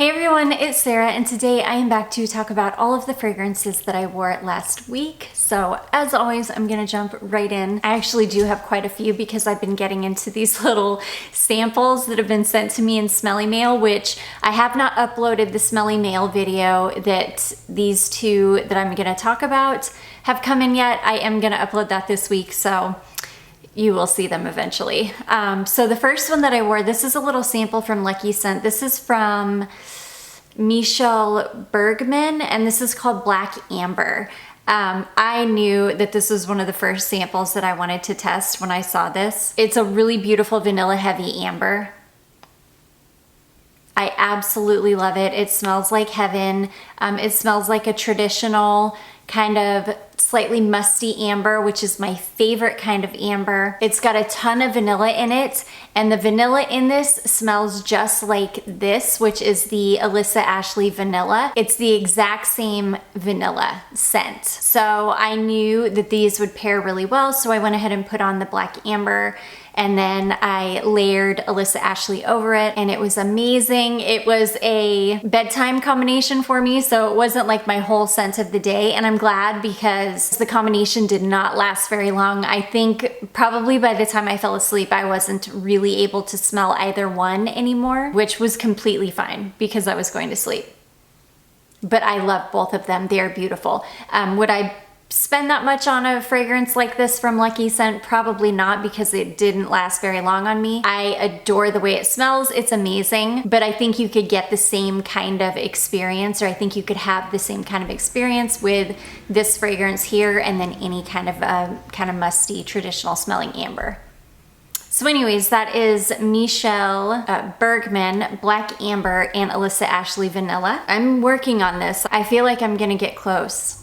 Hey everyone, it's Sarah, and today I am back to talk about all of the fragrances that I wore last week. So as always, I'm gonna jump right in. I actually do have quite a few because I've been getting into these little samples that have been sent to me in Smelly Mail, which I have not uploaded the Smelly Mail video that these two that I'm gonna talk about have come in yet. I am gonna upload that this week, so you will see them eventually. So the first one that I wore, this is a little sample from Lucky Scent. This is from Michele Bergman, and this is called Black Amber. I knew that this was one of the first samples that I wanted to test when I saw this. It's a really beautiful vanilla heavy amber. I absolutely love it. It smells like heaven. It smells like a traditional kind of slightly musty amber, which is my favorite kind of amber. It's got a ton of vanilla in it, and the vanilla in this smells just like this, which is the Alyssa Ashley vanilla. It's the exact same vanilla scent. So I knew that these would pair really well, so I went ahead and put on the Black Amber, and then I layered Alyssa Ashley over it, and it was amazing. It was a bedtime combination for me, so it wasn't like my whole scent of the day, and I'm glad because the combination did not last very long. I think probably by the time I fell asleep, I wasn't really able to smell either one anymore, which was completely fine because I was going to sleep. But I love both of them. They are beautiful. Would I spend that much on a fragrance like this from Lucky Scent? Probably not, because it didn't last very long on me. I adore the way it smells. It's amazing, but I think you could get the same kind of experience, or I think you could have the same kind of experience with this fragrance here and then any kind of musty traditional smelling amber. So anyways, that is Michele Bergman Black Amber and Alyssa Ashley Vanilla. I'm working on this. I feel like I'm gonna get close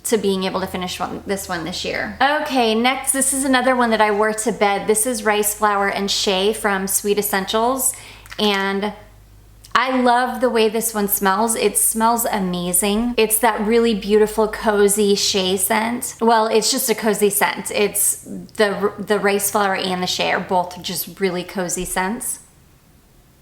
to being able to finish this one this year. Okay, next, this is another one that I wore to bed. This is Rice Flower and Shea from Sweet Essentials, and I love the way this one smells. It smells amazing. It's that really beautiful, cozy Shea scent. Well, it's just a cozy scent. It's the rice flower and the Shea are both just really cozy scents.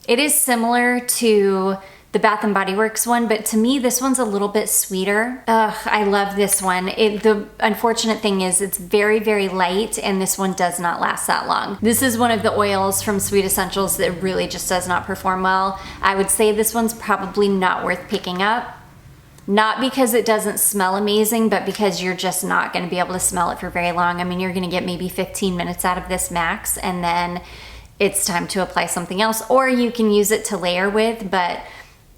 It is similar to the Bath & Body Works one, but to me, this one's a little bit sweeter. Ugh, I love this one. The unfortunate thing is it's very, very light, and this one does not last that long. This is one of the oils from Sweet Essentials that really just does not perform well. I would say this one's probably not worth picking up. Not because it doesn't smell amazing, but because you're just not gonna be able to smell it for very long. I mean, you're gonna get maybe 15 minutes out of this max, and then it's time to apply something else, or you can use it to layer with, but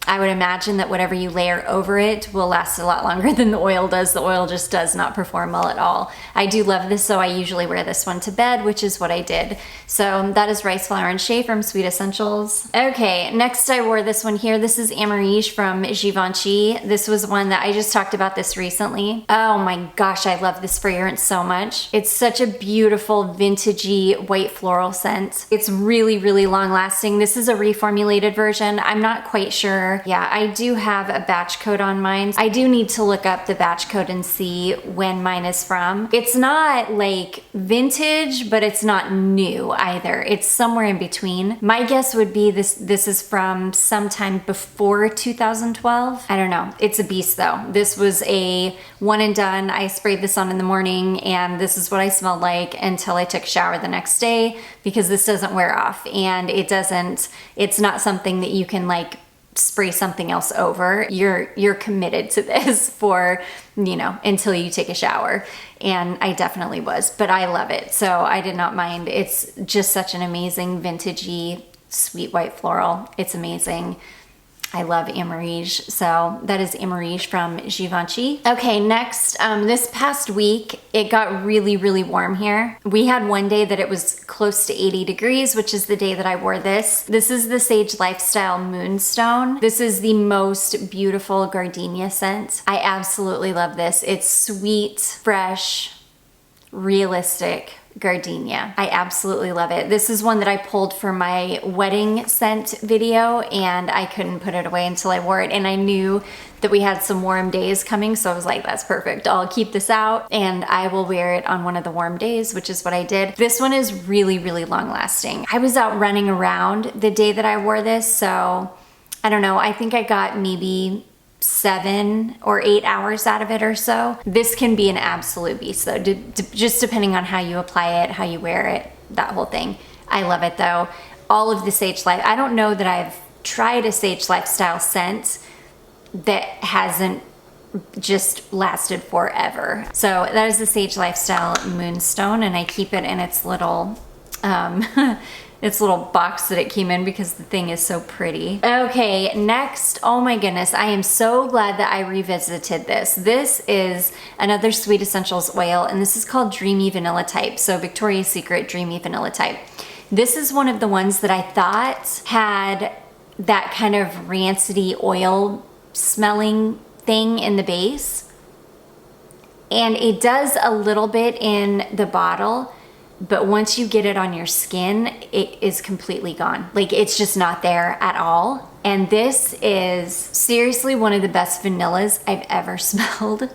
I would imagine that whatever you layer over it will last a lot longer than the oil does. The oil just does not perform well at all. I do love this, so I usually wear this one to bed, which is what I did. So that is Rice Flower and Shea from Sweet Essentials. Okay, next I wore this one here. This is Amarige from Givenchy. This was one that I just talked about this recently. Oh my gosh, I love this fragrance so much. It's such a beautiful, vintagey, white floral scent. It's really, really long lasting. This is a reformulated version. I'm not quite sure. Yeah, I do have a batch code on mine. I do need to look up the batch code and see when mine is from. It's not like vintage, but it's not new either. It's somewhere in between. My guess would be this is from sometime before 2012. I don't know. It's a beast though. This was a one and done. I sprayed this on in the morning, and this is what I smelled like until I took a shower the next day, because this doesn't wear off, and it's not something that you can like spray something else over. You're committed to this for, you know, until you take a shower. And I definitely was, but I love it. So I did not mind. It's just such an amazing vintagey, sweet white floral. It's amazing. I love Amarige. So that is Amarige from Givenchy. Okay, next, this past week, it got really, really warm here. We had one day that it was close to 80 degrees, which is the day that I wore this. This is the Sage Lifestyle Moonstone. This is the most beautiful gardenia scent. I absolutely love this. It's sweet, fresh, realistic gardenia. I absolutely love it. This is one that I pulled for my wedding scent video, and I couldn't put it away until I wore it, and I knew that we had some warm days coming, so I was like, that's perfect. I'll keep this out and I will wear it on one of the warm days, which is what I did. This one is really, really long lasting. I was out running around the day that I wore this, so I don't know, I think I got maybe 7 or 8 hours out of it or so. This can be an absolute beast though, just depending on how you apply it, how you wear it, that whole thing. I love it though. All of the Sage Life, I don't know that I've tried a Sage Lifestyle scent that hasn't just lasted forever. So that is the Sage Lifestyle Moonstone, and I keep it in its little its little box that it came in because the thing is so pretty. Okay, next, oh my goodness, I am so glad that I revisited this. This is another Sweet Essentials oil, and this is called Dreamy Vanilla Type. So Victoria's Secret Dreamy Vanilla Type. This is one of the ones that I thought had that kind of rancidy oil smelling thing in the base. And it does a little bit in the bottle, but once you get it on your skin, it is completely gone. Like, it's just not there at all. And this is seriously one of the best vanillas I've ever smelled.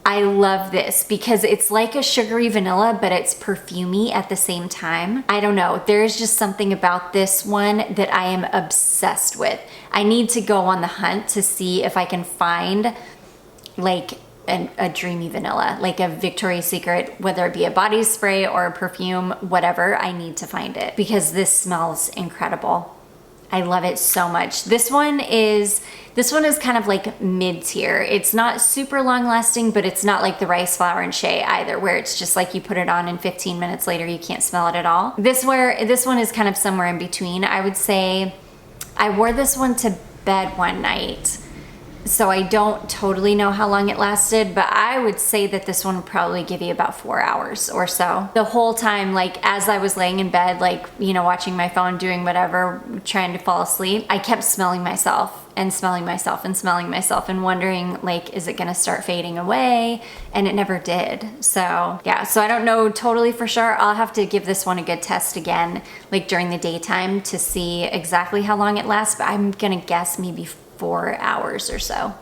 I love this because it's like a sugary vanilla, but it's perfumey at the same time. I don't know, there's just something about this one that I am obsessed with. I need to go on the hunt to see if I can find like a dreamy vanilla, like a Victoria's Secret, whether it be a body spray or a perfume, whatever. I need to find it because this smells incredible. I love it so much. This one is kind of like mid-tier. It's not super long lasting, but it's not like the rice flour and Shea either, where it's just like you put it on and 15 minutes later you can't smell it at all. This one is kind of somewhere in between. I would say I wore this one to bed one night, so I don't totally know how long it lasted, but I would say that this one would probably give you about 4 hours or so. The whole time, like as I was laying in bed, like, you know, watching my phone, doing whatever, trying to fall asleep, I kept smelling myself and smelling myself and smelling myself and wondering, like, is it gonna start fading away? And it never did. So yeah, so I don't know totally for sure. I'll have to give this one a good test again, like during the daytime, to see exactly how long it lasts, but I'm gonna guess maybe 4 hours or so.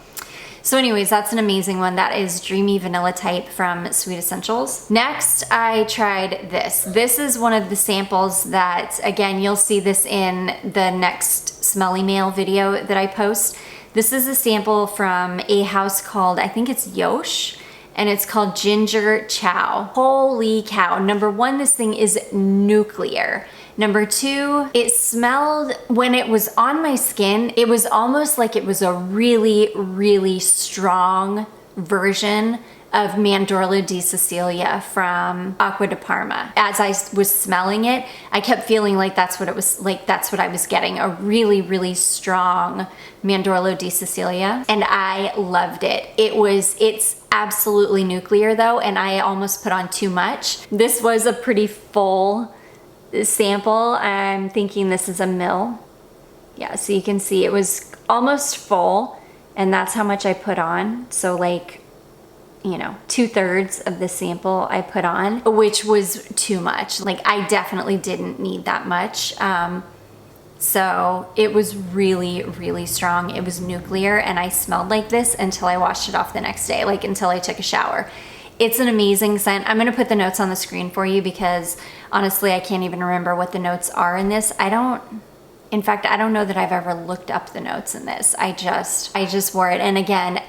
So anyways, that's an amazing one. That is Dreamy Vanilla Type from Sweet Essentials. Next, I tried this. This is one of the samples that, again, you'll see this in the next Smelly Mail video that I post. This is a sample from a house called, I think it's Yosh, and it's called Ginger Chow. Holy cow. Number one, this thing is nuclear. Number two, it smelled, when it was on my skin, it was almost like it was a really, really strong version of Mandorla di Sicilia from Acqua di Parma. As I was smelling it, I kept feeling like that's what it was, like that's what I was getting, a really, really strong Mandorla di Sicilia, and I loved it. It's absolutely nuclear though, and I almost put on too much. This was a pretty full sample. I'm thinking this is a ml. Yeah, so you can see it was almost full, and that's how much I put on. So like, you know, 2/3 of the sample I put on, which was too much. Like, I definitely didn't need that much. So it was really, really strong. It was nuclear, and I smelled like this until I washed it off the next day, like until I took a shower. It's an amazing scent. I'm gonna put the notes on the screen for you because honestly, I can't even remember what the notes are in this. In fact, I don't know that I've ever looked up the notes in this. I just wore it. And again,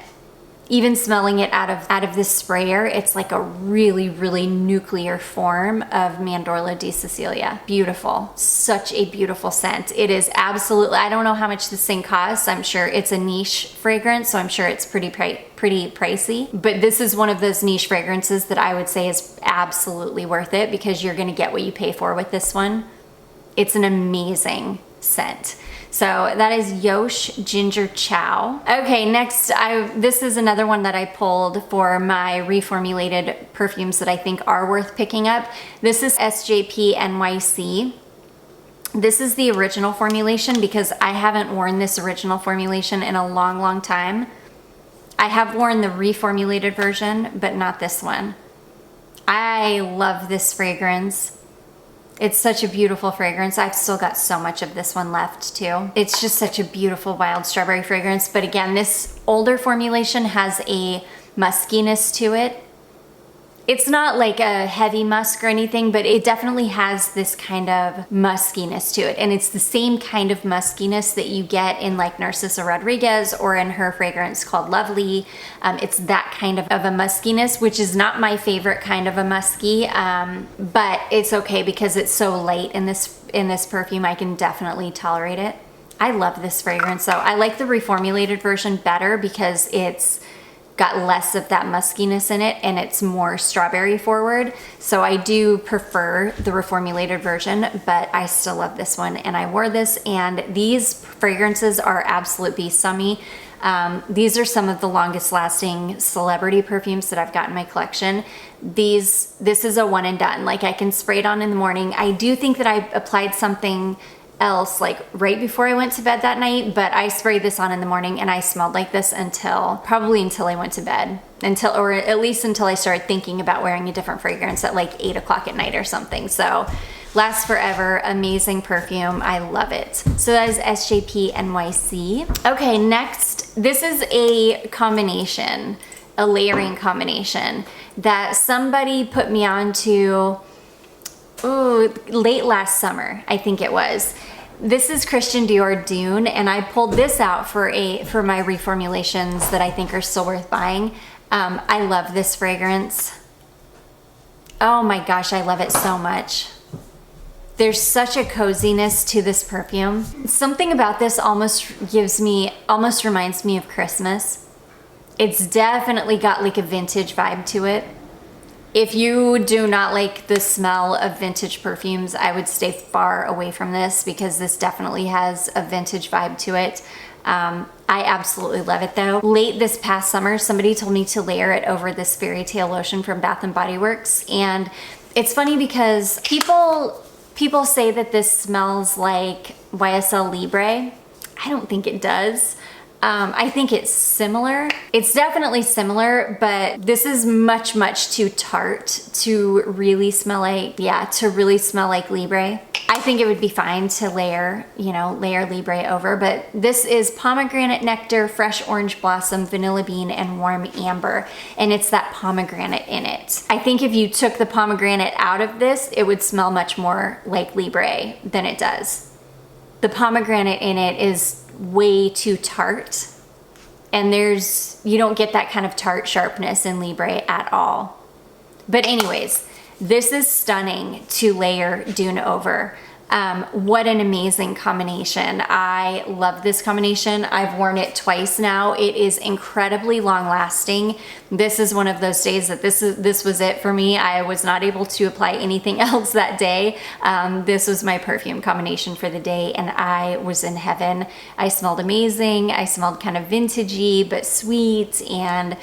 even smelling it out of this sprayer, it's like a really, really nuclear form of Mandorla di Sicilia. Beautiful, such a beautiful scent. It is absolutely, I don't know how much this thing costs. I'm sure it's a niche fragrance, so I'm sure it's pretty pricey. But this is one of those niche fragrances that I would say is absolutely worth it because you're gonna get what you pay for with this one. It's an amazing scent. So that is Yosh Ginger Chow. Okay, next, this is another one that I pulled for my reformulated perfumes that I think are worth picking up. This is SJP NYC. This is the original formulation because I haven't worn this original formulation in a long, long time. I have worn the reformulated version, but not this one. I love this fragrance. It's such a beautiful fragrance. I've still got so much of this one left too. It's just such a beautiful wild strawberry fragrance. But again, this older formulation has a muskiness to it. It's not like a heavy musk or anything, but it definitely has this kind of muskiness to it. And it's the same kind of muskiness that you get in like Narcissus Rodriguez or in her fragrance called Lovely. It's that kind of a muskiness, which is not my favorite kind of a musky, but it's okay because it's so light in this perfume. I can definitely tolerate it. I love this fragrance though. I like the reformulated version better because it's got less of that muskiness in it and it's more strawberry forward. So I do prefer the reformulated version, but I still love this one. And I wore this, and these fragrances are absolute beasts on me. These are some of the longest lasting celebrity perfumes that I've got in my collection. This is a one and done. Like, I can spray it on in the morning. I do think that I applied something else like right before I went to bed that night, but I sprayed this on in the morning and I smelled like this probably until I went to bed, or at least until I started thinking about wearing a different fragrance at like 8 o'clock at night or something. So lasts forever, amazing perfume. I love it. So that is SJP NYC. Okay, next, this is a combination, a layering combination that somebody put me on to late last summer, I think it was. This is Christian Dior Dune, and I pulled this out for my reformulations that I think are still worth buying. I love this fragrance. Oh my gosh, I love it so much. There's such a coziness to this perfume. Something about this almost reminds me of Christmas. It's definitely got like a vintage vibe to it. If you do not like the smell of vintage perfumes, I would stay far away from this because this definitely has a vintage vibe to it. I absolutely love it though. Late this past summer, somebody told me to layer it over this Fairy Tale lotion from Bath & Body Works. And it's funny because people say that this smells like YSL Libre. I don't think it does. I think it's similar. It's definitely similar, but this is much, much too tart to really smell like, Libre. I think it would be fine to layer Libre over, but this is pomegranate nectar, fresh orange blossom, vanilla bean, and warm amber. And it's that pomegranate in it. I think if you took the pomegranate out of this, it would smell much more like Libre than it does. The pomegranate in it is way too tart, and you don't get that kind of tart sharpness in Libre at all. But anyways, this is stunning to layer Dune over. What an amazing combination. I love this combination. I've worn it twice now. It is incredibly long lasting. This is one of those days that this was it for me. I was not able to apply anything else that day. This was my perfume combination for the day, and I was in heaven. I smelled amazing. I smelled kind of vintagey but sweet, and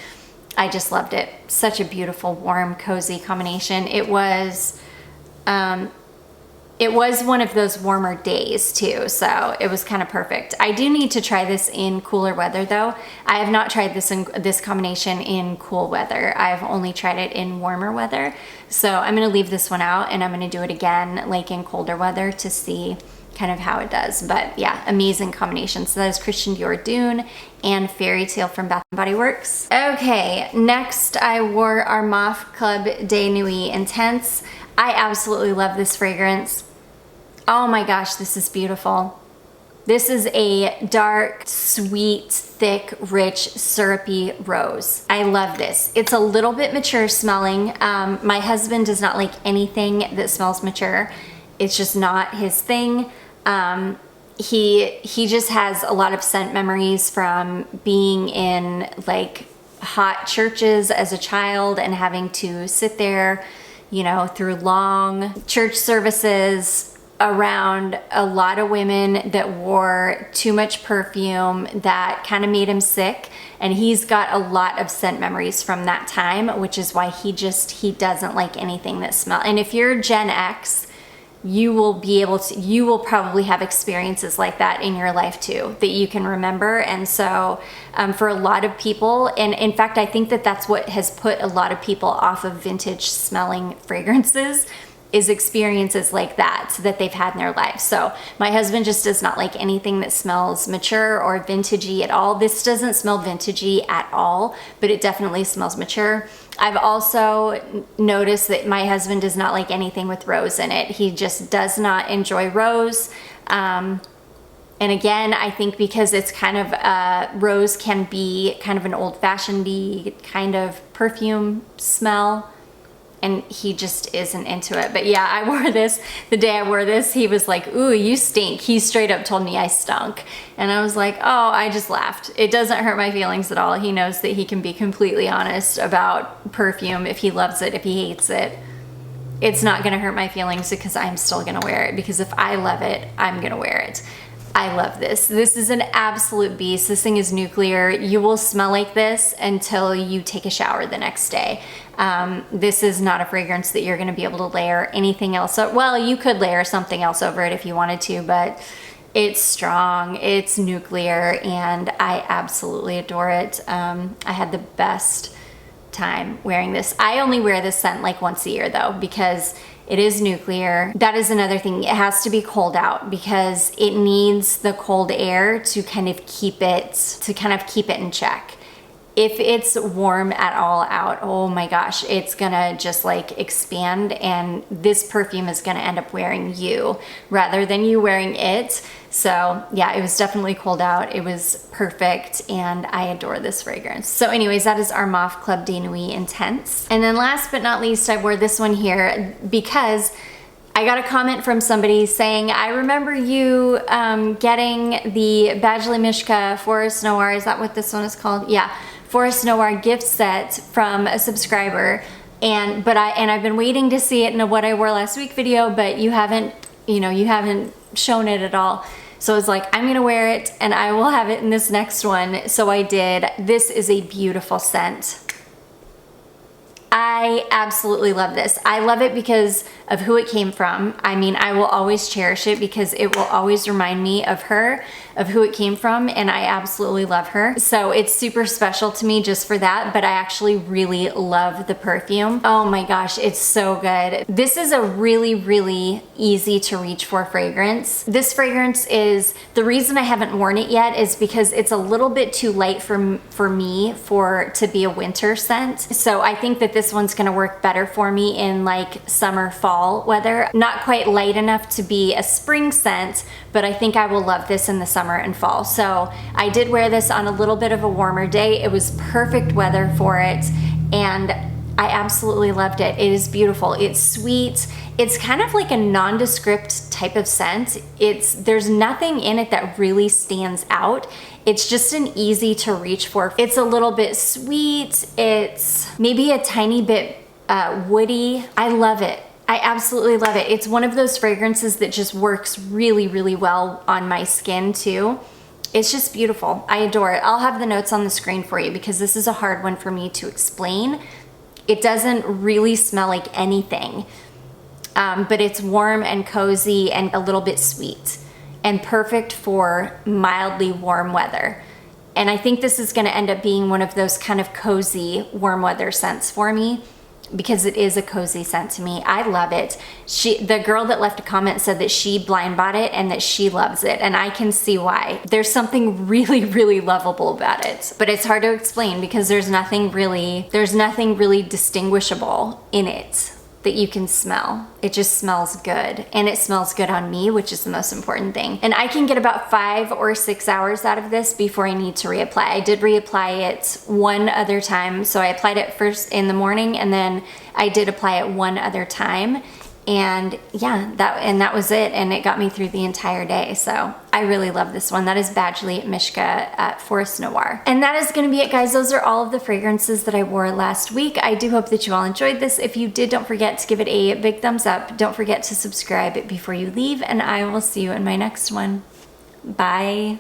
I just loved it. Such a beautiful, warm, cozy combination. It was one of those warmer days too, so it was kind of perfect. I do need to try this in cooler weather though. I have not tried this combination in cool weather. I've only tried it in warmer weather. So I'm gonna leave this one out, and I'm gonna do it again like in colder weather to see kind of how it does. But yeah, amazing combination. So that is Christian Dior Dune and Fairy Tale from Bath & Body Works. Okay, next I wore Armaf Club de Nuit Intense. I absolutely love this fragrance. Oh my gosh, this is beautiful. This is a dark, sweet, thick, rich, syrupy rose. I love this. It's a little bit mature smelling. My husband does not like anything that smells mature. It's just not his thing. He just has a lot of scent memories from being in like hot churches as a child and having to sit there, through long church services around a lot of women that wore too much perfume that kind of made him sick. And he's got a lot of scent memories from that time, which is why he doesn't like anything that smells. And if you're Gen X, you will probably have experiences like that in your life too, that you can remember. And so for a lot of people, and in fact, I think that that's what has put a lot of people off of vintage smelling fragrances, is experiences like that they've had in their life. So my husband just does not like anything that smells mature or vintagey at all. This doesn't smell vintagey at all, but it definitely smells mature. I've also noticed that my husband does not like anything with rose in it. He just does not enjoy rose. And again, I think because it's kind of, rose can be kind of an old-fashioned-y kind of perfume smell, and he just isn't into it. But yeah, I wore this, the day I wore this, he was like, ooh, you stink. He straight up told me I stunk. And I was like, oh, I just laughed. It doesn't hurt my feelings at all. He knows that he can be completely honest about perfume, if he loves it, if he hates it. It's not gonna hurt my feelings because I'm still gonna wear it, because if I love it, I'm gonna wear it. I love this. This is an absolute beast. This thing is nuclear. You will smell like this until you take a shower the next day. This is not a fragrance that you're gonna be able to layer anything else. Well, you could layer something else over it if you wanted to, but it's strong, it's nuclear, and I absolutely adore it. I had the best time wearing this. I only wear this scent like once a year though, because it is nuclear. That is another thing. It has to be cold out because it needs the cold air to kind of keep it in check. If it's warm at all out, oh my gosh, it's gonna just like expand, and this perfume is gonna end up wearing you rather than you wearing it. So yeah, it was definitely cold out. It was perfect, and I adore this fragrance. So anyways, that is Armaf Club de Nuit Intense. And then last but not least, I wore this one here because I got a comment from somebody saying, I remember you getting the Badgley Mischka Forest Noir, is that what this one is called? Yeah, Forest Noir gift set from a subscriber. And I've been waiting to see it in a what I wore last week video, but you haven't shown it at all. So I was like, I'm gonna wear it and I will have it in this next one. So I did. This is a beautiful scent. I absolutely love this. I love it because of who it came from. I mean, I will always cherish it because it will always remind me of her, of who it came from, and I absolutely love her. So it's super special to me just for that, but I actually really love the perfume. Oh my gosh, it's so good. This is a really, really easy to reach for fragrance. This fragrance is, the reason I haven't worn it yet is because it's a little bit too light for me to be a winter scent. So I think that this one's gonna work better for me in like summer, fall weather. Not quite light enough to be a spring scent, but I think I will love this in the summer and fall. So I did wear this on a little bit of a warmer day. It was perfect weather for it, and I absolutely loved it. It is beautiful. It's sweet. It's kind of like a nondescript type of scent. There's nothing in it that really stands out. It's just an easy to reach for. It's a little bit sweet. It's maybe a tiny bit woody. I love it. I absolutely love it. It's one of those fragrances that just works really, really well on my skin too. It's just beautiful. I adore it. I'll have the notes on the screen for you because this is a hard one for me to explain. It doesn't really smell like anything, but it's warm and cozy and a little bit sweet and perfect for mildly warm weather. And I think this is gonna end up being one of those kind of cozy warm weather scents for me because it is a cozy scent to me. I love it. The girl that left a comment said that she blind bought it and that she loves it, and I can see why. There's something really, really lovable about it, but it's hard to explain because there's nothing really distinguishable in it that you can smell. It just smells good, and it smells good on me, which is the most important thing. And I can get about 5 or 6 hours out of this before I need to reapply. I did reapply it one other time, so I applied it first in the morning, and then I did apply it one other time. And yeah, that was it, and it got me through the entire day. So I really love this one. That is Badgley Mischka at Forest Noir. And that is gonna be it, guys. Those are all of the fragrances that I wore last week. I do hope that you all enjoyed this. If you did, don't forget to give it a big thumbs up. Don't forget to subscribe before you leave, and I will see you in my next one. Bye.